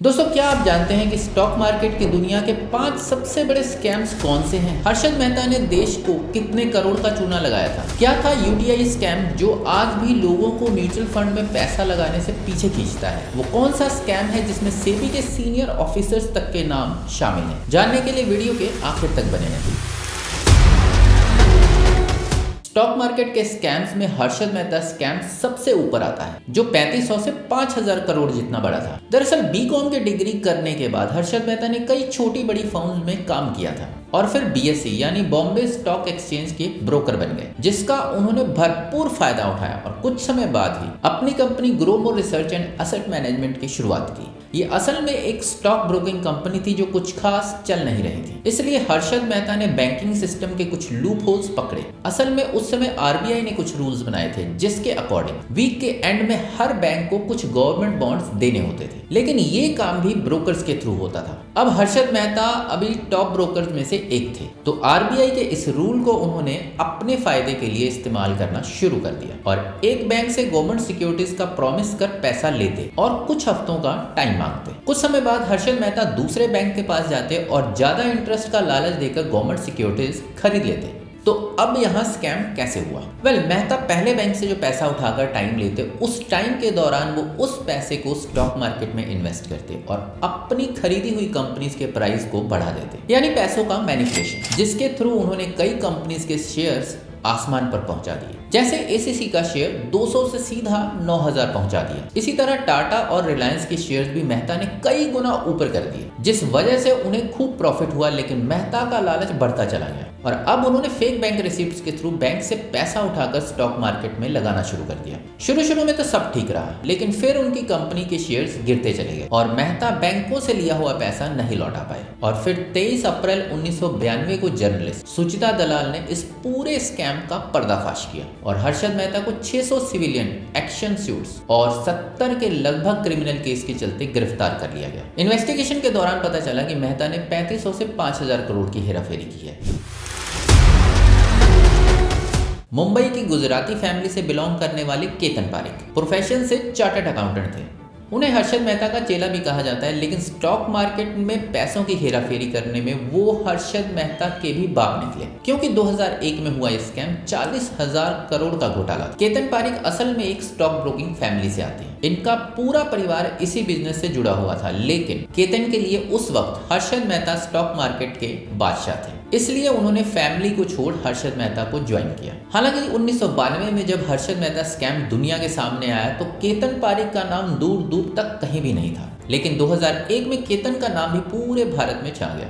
दोस्तों, क्या आप जानते हैं कि स्टॉक मार्केट की दुनिया के 5 सबसे बड़े स्कैम्स कौन से हैं? हर्षद मेहता ने देश को कितने करोड़ का चूना लगाया था? क्या था यूटीआई स्कैम जो आज भी लोगों को म्यूचुअल फंड में पैसा लगाने से पीछे खींचता है? वो कौन सा स्कैम है जिसमें सेबी के सीनियर ऑफिसर्स तक के नाम शामिल हैं? जानने के लिए वीडियो के आखिर तक बने रहें। स्टॉक मार्केट के स्कैम्स में हर्षद मेहता स्कैम सबसे ऊपर आता है, जो 3500 से 5000 करोड़ जितना बड़ा था। दरअसल बीकॉम की डिग्री करने के बाद हर्षद मेहता ने कई छोटी बड़ी फर्म्स में काम किया था और फिर बीएसई यानी बॉम्बे स्टॉक एक्सचेंज के ब्रोकर बन गए, जिसका उन्होंने भरपूर फायदा उठाया और कुछ समय बाद ही अपनी कंपनी ग्रोमोर रिसर्च एंड एसेट मैनेजमेंट की शुरुआत की। ये असल में एक स्टॉक ब्रोकिंग कंपनी थी जो कुछ खास चल नहीं रही थी, इसलिए हर्षद मेहता ने बैंकिंग सिस्टम के कुछ लूप होल्स पकड़े। असल में उस समय आरबीआई ने कुछ रूल्स बनाए थे जिसके अकॉर्डिंग वीक के एंड में हर बैंक को कुछ गवर्नमेंट बॉन्ड्स देने होते थे, लेकिन ये काम भी ब्रोकर्स के थ्रू होता था। अब हर्षद मेहता अभी टॉप ब्रोकर्स में से एक थे, तो आरबीआई के इस रूल को उन्होंने अपने फायदे के लिए इस्तेमाल करना शुरू कर दिया और एक बैंक से गवर्नमेंट सिक्योरिटीज का प्रॉमिस कर पैसा लेते और कुछ हफ्तों का टाइम मांगते। कुछ समय बाद हर्षद मेहता दूसरे बैंक के पास जाते और ज्यादा इंटरेस्ट का लालच देकर गवर्नमेंट सिक्योरिटीज खरीद लेते। तो अब यहाँ स्कैम कैसे हुआ? मेहता पहले बैंक से जो पैसा उठाकर टाइम लेते, उस टाइम के दौरान वो उस पैसे को स्टॉक मार्केट में इन्वेस्ट करते और अपनी खरीदी हुई कंपनीज के प्राइस को बढ़ा देते, यानी पैसों का मैनिपुलेशन, जिसके थ्रू उन्होंने कई कंपनीज के शेयर्स आसमान पर पहुंचा दिए। जैसे एसीसी का शेयर 200 से सीधा 9000 पहुंचा दिया। इसी तरह टाटा और रिलायंस के शेयर्स भी मेहता ने कई गुना ऊपर कर दिए, जिस वजह से उन्हें खूब प्रॉफिट हुआ, लेकिन मेहता का लालच बढ़ता चला गया और अब उन्होंने फेक बैंक रिसिप्ट्स के थ्रू बैंक से पैसा उठाकर स्टॉक मार्केट में लगाना शुरू कर दिया। शुरू में तो सब ठीक रहा, लेकिन फिर उनकी कंपनी के शेयर्स गिरते चले गए और मेहता बैंकों से लिया हुआ पैसा नहीं लौटा पाए। और फिर 23 अप्रैल 1992 को जर्नलिस्ट सुचिता दलाल ने इस पूरे स्कैम का पर्दाफाश किया और हर्षद मेहता को 600 सिविलियन एक्शन सूट्स और 70 के लगभग क्रिमिनल केस के चलते गिरफ्तार कर लिया गया। इन्वेस्टिगेशन के दौरान पता चला कि मेहता ने 3500 से 5000 करोड़ की हेराफेरी की है। मुंबई की गुजराती फैमिली से बिलोंग करने वाले केतन पारेख प्रोफेशन से चार्टर्ड अकाउंटेंट थे। उन्हें हर्षद मेहता का चेला भी कहा जाता है, लेकिन स्टॉक मार्केट में पैसों की हेराफेरी करने में वो हर्षद मेहता के भी बाप निकले, क्योंकि 2001 में हुआ स्कैम 40,000 करोड़ का घोटाला। केतन पारेख असल में एक स्टॉक ब्रोकिंग फैमिली से आते हैं। इनका पूरा परिवार इसी बिजनेस से जुड़ा हुआ था, लेकिन केतन के लिए उस वक्त हर्षद मेहता स्टॉक मार्केट के बादशाह थे, इसलिए उन्होंने फैमिली को छोड़ हर्षद मेहता को ज्वाइन किया। हालांकि 1992 में जब हर्षद मेहता स्कैम दुनिया के सामने आया तो केतन पारेख का नाम दूर दूर तक कहीं भी नहीं था, लेकिन 2001 में केतन का नाम भी पूरे भारत में छा गया,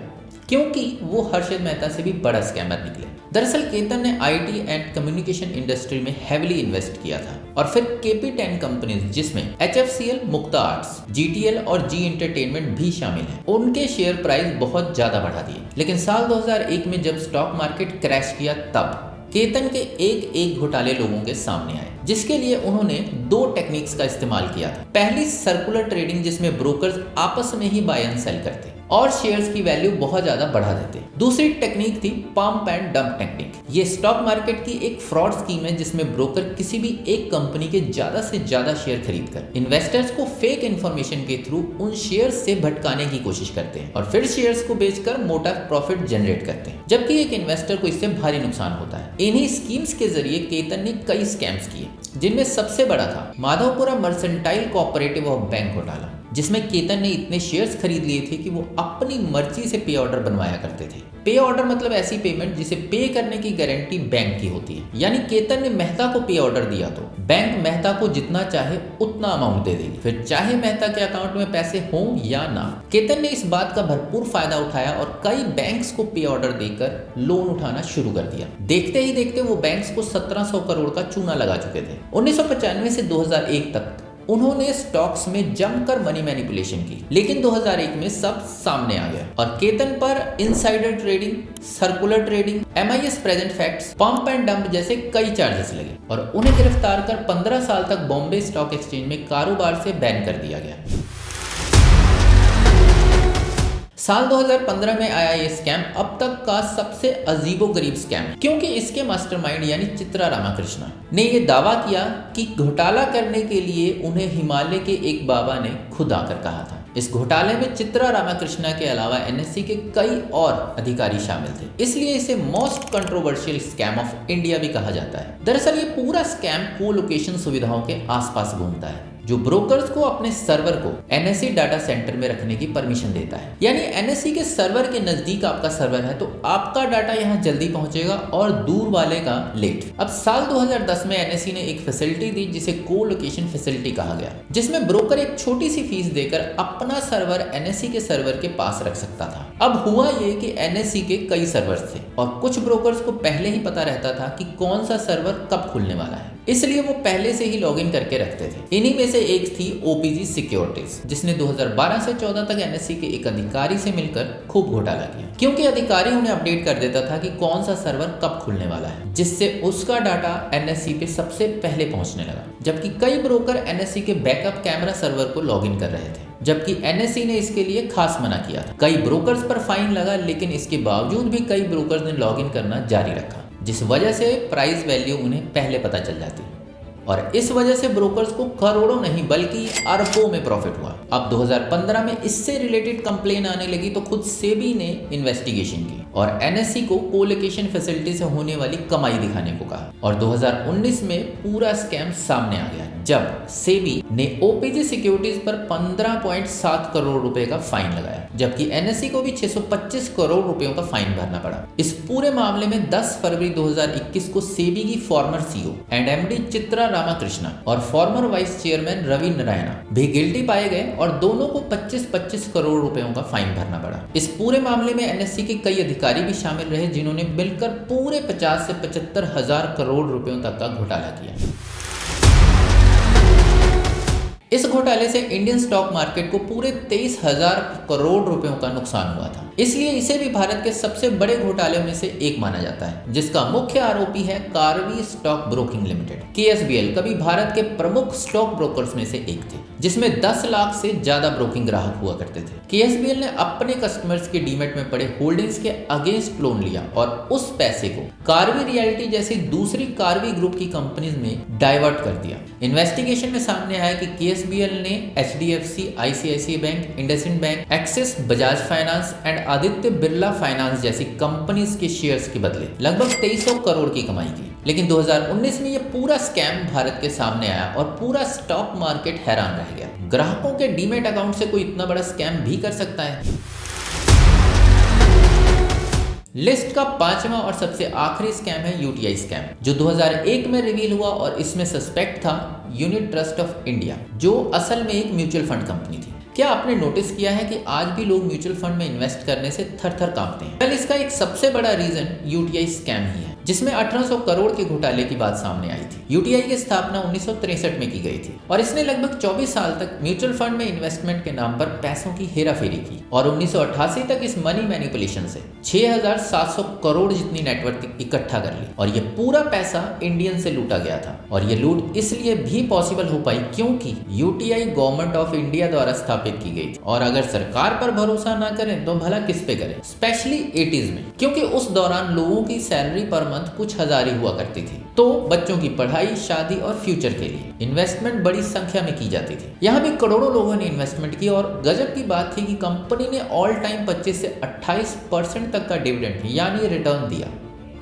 क्योंकि वो हर्षद मेहता से भी बड़ा स्कैमर निकले। दरअसल केतन ने आईटी एंड कम्युनिकेशन इंडस्ट्री में हेविली इन्वेस्ट किया था और फिर KP10 कंपनीज, जिसमें HFCL, मुक्ता आर्ट्स, GTL और जी एंटरटेनमेंट भी शामिल हैं, उनके शेयर प्राइस बहुत ज्यादा बढ़ा दिए। लेकिन साल 2001 में जब स्टॉक मार्केट क्रैश किया, तब केतन के एक घोटाले लोगों के सामने आए, जिसके लिए उन्होंने 2 टेक्निक्स का इस्तेमाल किया था। पहली सर्कुलर ट्रेडिंग, जिसमें ब्रोकर्स आपस में ही बाय एंड सेल करते और शेयर्स की वैल्यू बहुत ज्यादा बढ़ा देते। दूसरी टेक्निक थी पंप एंड डंप टेक्निक। ये स्टॉक मार्केट की एक फ्रॉड स्कीम है जिसमें ब्रोकर किसी भी एक कंपनी के ज्यादा से ज्यादा शेयर खरीदकर इन्वेस्टर्स को फेक इन्फॉर्मेशन के थ्रू उन शेयर्स से भटकाने की कोशिश करते हैं और फिर शेयर्स को बेचकर मोटा प्रॉफिट जनरेट करते हैं, जबकि एक इन्वेस्टर को इससे भारी नुकसान होता है। इन्हीं स्कीम्स के जरिए केतन ने कई स्कैम्स किए, जिनमें सबसे बड़ा था Madhavpura mercantile cooperative of bank घोटाला, जिसमें केतन ने इतने शेयर्स खरीद लिए थे कि वो अपनी मर्जी से पे ऑर्डर बनवाया करते थे। पे ऑर्डर मतलब ऐसी पेमेंट जिसे पे करने की गारंटी बैंक की होती है, यानी केतन ने मेहता को पे ऑर्डर दिया तो बैंक मेहता को जितना चाहे उतना अमाउंट दे देगी, फिर चाहे मेहता के अकाउंट में पैसे हों या ना। केतन ने इस बात का भरपूर फायदा उठाया और कई बैंक्स को पे ऑर्डर देकर लोन उठाना शुरू कर दिया। देखते ही देखते वो बैंक्स को 1700 करोड़ का चूना लगा चुके थे। 1995 से 2001 तक उन्होंने स्टॉक्स में जमकर मनी मैनिपुलेशन की, लेकिन 2001 में सब सामने आ गया और केतन पर insider trading, circular trading, MIS present facts, pump and dump जैसे कई चार्जेस लगे और उन्हें गिरफ्तार कर 15 साल तक बॉम्बे स्टॉक एक्सचेंज में कारोबार से बैन कर दिया गया। साल 2015 में आया ये स्कैम अब तक का सबसे अजीबोगरीब स्कैम है, क्योंकि इसके मास्टरमाइंड यानी चित्रा रामाकृष्णन ने ये दावा किया कि घोटाला करने के लिए उन्हें हिमालय के एक बाबा ने खुद आकर कहा था। इस घोटाले में चित्रा रामाकृष्णा के अलावा एनएससी के कई और अधिकारी शामिल थे, इसलिए इसे most controversial scam of India भी कहा जाता है। दरअसल ये पूरा स्कैम कोलोकेशन सुविधाओं के आसपास घूमता है, जो ब्रोकर्स को अपने सर्वर को एनएससी डाटा सेंटर में रखने की परमिशन देता है। यानी एनएससी के सर्वर के नजदीक आपका सर्वर है तो आपका डाटा यहाँ जल्दी पहुंचेगा और दूर वाले का लेट। अब साल 2010 में एनएससी ने एक फैसिलिटी दी जिसे कोलोकेशन फैसिलिटी कहा गया, जिसमें ब्रोकर एक छोटी सी फीस देकर अपना सर्वर एनएससी के सर्वर के पास रख सकता था। अब हुआ ये कि एनएससी के कई सर्वर्स थे और कुछ ब्रोकर्स को पहले ही पता रहता था कि कौन सा सर्वर कब खुलने वाला है, इसलिए वो पहले से ही लॉगिन करके रखते थे। इन्हीं में से एक थी ओपीजी सिक्योरिटीज, जिसने 2012 से 14 तक एनएससी के एक अधिकारी से मिलकर खूब घोटाला किया, क्योंकि अधिकारी उन्हें अपडेट कर देता था कि कौन सा सर्वर कब खुलने वाला है, जिससे उसका डाटा एनएससी पे सबसे पहले पहुंचने लगा। जबकि कई ब्रोकर एनएससी के बैकअप कैमरा सर्वर को लॉगिन कर रहे थे, जबकि एनएससी ने इसके लिए खास मना किया था। कई ब्रोकर्स पर फाइन लगा, लेकिन इसके बावजूद भी कई ब्रोकर्स ने लॉगिन करना जारी रखा, जिस वजह से प्राइस वैल्यू उन्हें पहले पता चल जाती और इस वजह से ब्रोकर्स को करोड़ों नहीं बल्कि अरबों में प्रॉफिट हुआ। अब 2015 में इससे रिलेटेड कंप्लेन आने लगी तो खुद सेबी ने इन्वेस्टिगेशन की और एनएससी को कोलोकेशन फैसिलिटी से होने वाली कमाई दिखाने को कहा और 2019 में पूरा स्कैम सामने आ गया, जब सेबी ने ओपीजी सिक्योरिटीज पर 15.7 करोड़ रुपए का फाइन लगाया, जबकि एनएससी को भी 625 करोड़ रुपयों का फाइन भरना पड़ा। इस पूरे मामले में 10 फरवरी 2021 को सेबी की former CEO and MD Chitra Ramakrishna और former vice chairman Ravi Narayan भी गिल्टी पाए गए और दोनों को 25-25 करोड़ रुपयों का फाइन भरना पड़ा। इस पूरे मामले में एनएससी के कई अधिकारी भी शामिल रहे, जिन्होंने मिलकर पूरे 50 से 75 हजार करोड़ रुपयों तक का घोटाला किया। इस घोटाले से इंडियन स्टॉक मार्केट को पूरे 23,000 करोड़ रुपयों का नुकसान हुआ था, इसलिए इसे भी भारत के सबसे बड़े घोटालों में से एक माना जाता है, जिसका मुख्य आरोपी है कार्वी स्टॉक ब्रोकिंग लिमिटेड केएसबीएल। कभी भारत के प्रमुख स्टॉक ब्रोकर्स में से एक थे, जिसमें 10 लाख से ज्यादा ब्रोकिंग ग्राहक हुआ करते थे। केएसबीएल ने अपने कस्टमर्स के डीमैट में पड़े होल्डिंग्स के अगेंस्ट लोन लिया और उस पैसे को कार्वी रियल्टी जैसी दूसरी कार्वी ग्रुप की कंपनीज में डाइवर्ट कर दिया। इन्वेस्टिगेशन में सामने आया कि केएसबीएल ने HDFC, ICICI bank, IndusInd bank, axis, Bajaj finance and Aditya Birla finance जैसी कंपनीज के शेयर्स के बदले लगभग 2300 करोड़ की कमाई की। लेकिन 2019 में यह पूरा स्कैम भारत के सामने आया और पूरा स्टॉक मार्केट हैरान रह गया। ग्राहकों के डीमैट अकाउंट से कोई इतना बड़ा स्कैम भी कर सकता है? लिस्ट का 5वां और सबसे आखिरी स्कैम है यूटीआई स्कैम, जो 2001 में रिवील हुआ और इसमें सस्पेक्ट था यूनिट ट्रस्ट ऑफ इंडिया, जो असल में एक म्यूचुअल फंड कंपनी थी। क्या आपने नोटिस किया है कि आज भी लोग म्यूचुअल फंड में इन्वेस्ट करने से थर-थर कांपते हैं? वेल, इसका एक सबसे बड़ा रीजन यूटीआई स्कैम ही है, जिसमें 1800 करोड़ के घोटाले की बात सामने आई थी। यूटीआई की स्थापना 1963 में की गई थी और इसने लगभग 24 साल तक म्यूचुअल फंड में इन्वेस्टमेंट के नाम पर पैसों की हेराफेरी की और 1988 तक इस मनी मैनिपुलेशन से 6700 करोड़ जितनी नेटवर्क इकट्ठा कर ली और ये पूरा पैसा इंडियन से लूटा गया था। और ये लूट इसलिए भी पॉसिबल हो पाई क्योंकि यूटीआई गवर्नमेंट ऑफ इंडिया द्वारा स्थापित की गई थी और अगर सरकार पर भरोसा ना करें तो भला किस पे करें, स्पेशली 80s में, क्योंकि उस दौरान लोगों की सैलरी पर मंथ कुछ हजार ही हुआ करती थी, तो बच्चों की पढ़ाई, शादी और फ्यूचर के लिए इन्वेस्टमेंट बड़ी संख्या में की जाती थी। यहाँ भी करोड़ों लोगों ने इन्वेस्टमेंट की और गजब की बात थी कि कंपनी ने ऑल टाइम 25 से 28% तक का डिविडेंड यानी रिटर्न दिया।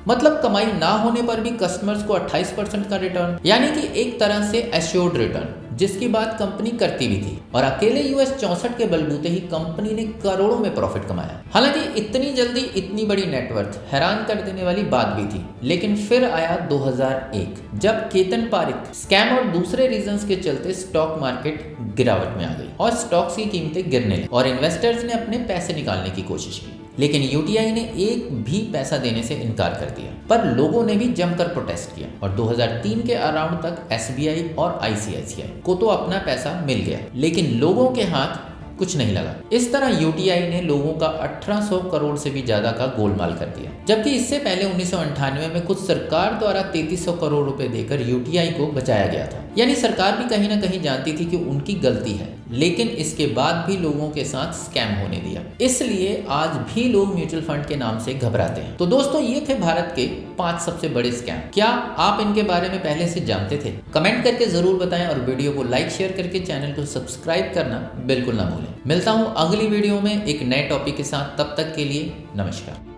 मतलब कमाई ना होने पर भी कस्टमर्स को 28% का रिटर्न, यानी कि एक तरह से एश्योर्ड रिटर्न, जिसकी बात कंपनी करती भी थी। और अकेले US 64 के बलबूते ही कंपनी ने करोड़ों में प्रॉफिट कमाया। हालांकि इतनी जल्दी इतनी बड़ी नेटवर्थ हैरान कर देने वाली बात भी थी, लेकिन फिर आया 2001, जब केतन पारिक स्कैम और दूसरे रीजंस के चलते स्टॉक मार्केट गिरावट में आ गई और स्टॉक्स की कीमतें गिरने लगी और इन्वेस्टर्स ने अपने पैसे निकालने की कोशिश की। लेकिन यूटीआई ने एक भी पैसा देने से इनकार कर दिया, पर लोगों ने भी जमकर प्रोटेस्ट किया और 2003 के अराउंड तक एसबीआई और आईसीआईसीआई को तो अपना पैसा मिल गया, लेकिन लोगों के हाथ कुछ नहीं लगा। इस तरह यूटीआई ने लोगों का 1800 करोड़ से भी ज्यादा का गोलमाल कर दिया, जबकि इससे पहले 1998 में खुद सरकार द्वारा 3300 करोड़ रुपए देकर यूटीआई को बचाया गया था। यानी सरकार भी कहीं ना कहीं जानती थी कि उनकी गलती है, लेकिन इसके बाद भी लोगों के साथ स्कैम होने दिया। इसलिए आज भी लोग म्यूचुअल फंड के नाम से घबराते हैं। तो दोस्तों, ये थे भारत के 5 सबसे बड़े स्कैम। क्या आप इनके बारे में पहले से जानते थे? कमेंट करके जरूर बताएं और वीडियो को लाइक शेयर करके चैनल को सब्सक्राइब करना बिल्कुल ना भूलें। मिलता हूं अगली वीडियो में एक नए टॉपिक के साथ। तब तक के लिए नमस्कार।